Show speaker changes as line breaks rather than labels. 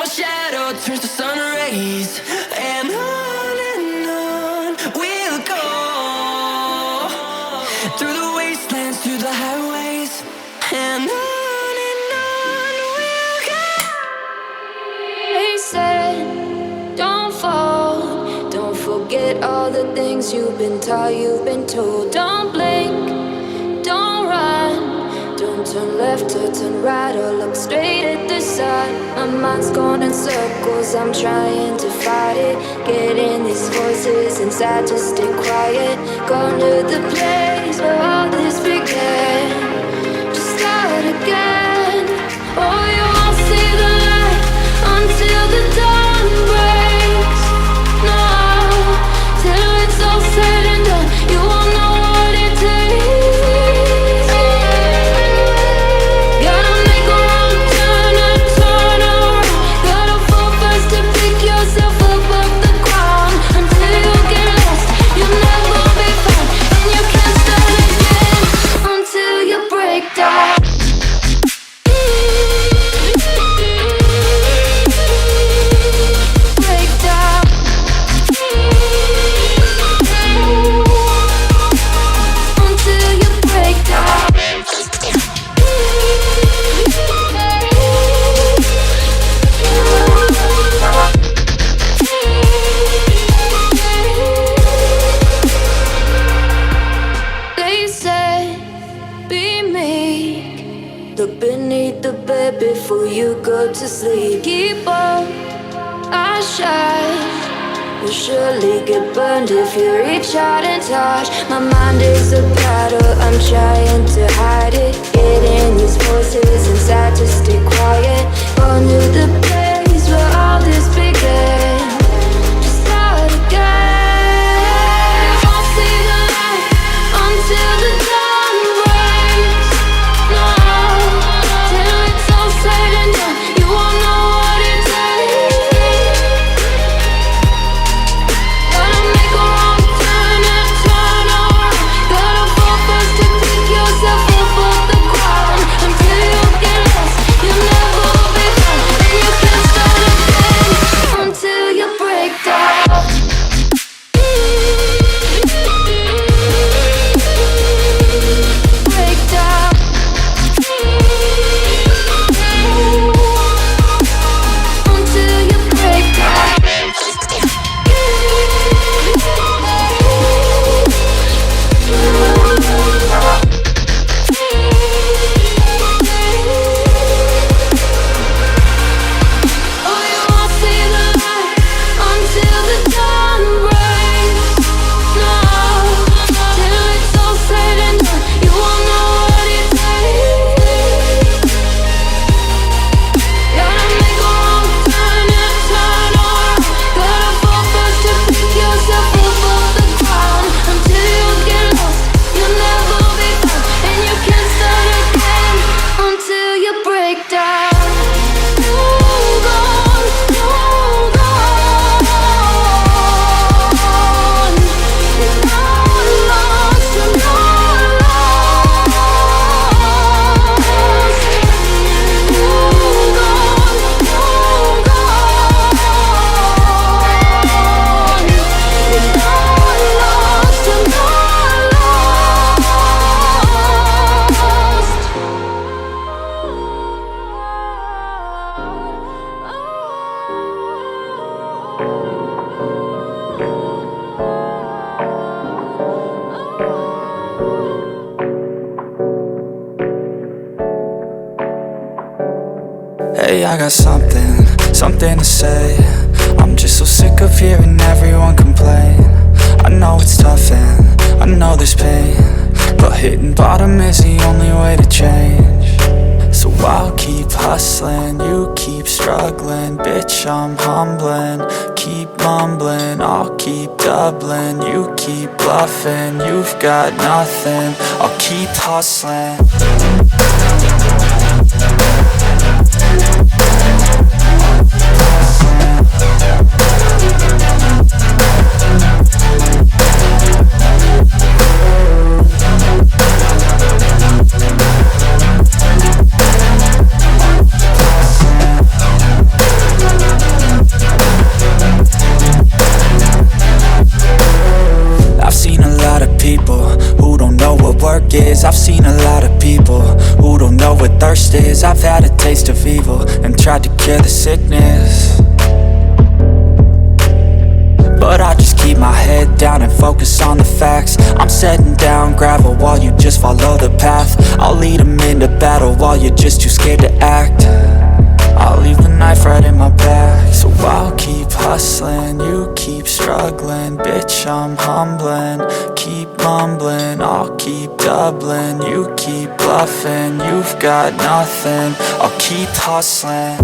my shadow turns to sun rays, and on we'll go, through the wastelands, through the highways, and on we'll go.
They said, don't fall, don't forget all the things you've been taught, you've been told. Don't blink, don't run, don't turn left or turn right or look straight at the sun. My mind's going in circles, I'm trying to fight it. Getting these voices inside to stay quiet. Going to the place where all this began. Just start again. Oh, you won't see the light until the dawn breaks. No, till it's all said and done, you won't know what it takes. Gotta make a wrong turn and turn around. Gotta fall fast to pick yourself up off the ground. Until you get lost, you'll never be found, and you can't start again until you break down. Break down. Until you break down. They said, be meek, look beneath the bed before you go to sleep. Keep on, I shine. You'll surely get burned if you reach out and touch. My mind is a battle, I'm trying to hide it. Getting these voices inside to stay quiet. Going to the place where all this began. Just start again. You won't see the light until the dawn breaks. No, till it's all said and done, you won't know what it takes. Gotta make a wrong turn and turn around. Gotta fall fast to pick yourself up off the ground. Until you get lost, you'll never be found, and you can't start again until you break down. Break down. Until you break down. Oh, you won't see the light until the dawn breaks. No, till it's all said and done, you won't know what it takes. Gotta make a wrong turn and turn around. Gotta fall fast to pick yourself up off the ground. Until you get lost, you'll never be found, and you can't start again until you break down. Hold on, hold on. You're not lost, you're not lost. Hold on, hold on. You're not lost, you're not
Hey, I got something to say. I'm just so sick of hearing everyone complain. I know it's tough and I know there's pain, but hitting bottom is the only way to change. So I'll keep hustling, you keep struggling. Bitch, I'm humbling, keep mumbling. I'll keep doubling, you keep bluffing. You've got nothing, I'll keep hustling. what thirst is. I've had a taste of evil and tried to cure the sickness, but I just keep my head down and focus on the facts. I'm setting down gravel while you just follow the path. I'll lead them into battle while you're just too scared to act. I'll leave the knife right in my back. So I'll keep hustling, you keep struggling. Bitch, I'm humbling, keep mumbling. I'll keep doubling, you keep bluffing. You've got nothing, I'll keep hustling.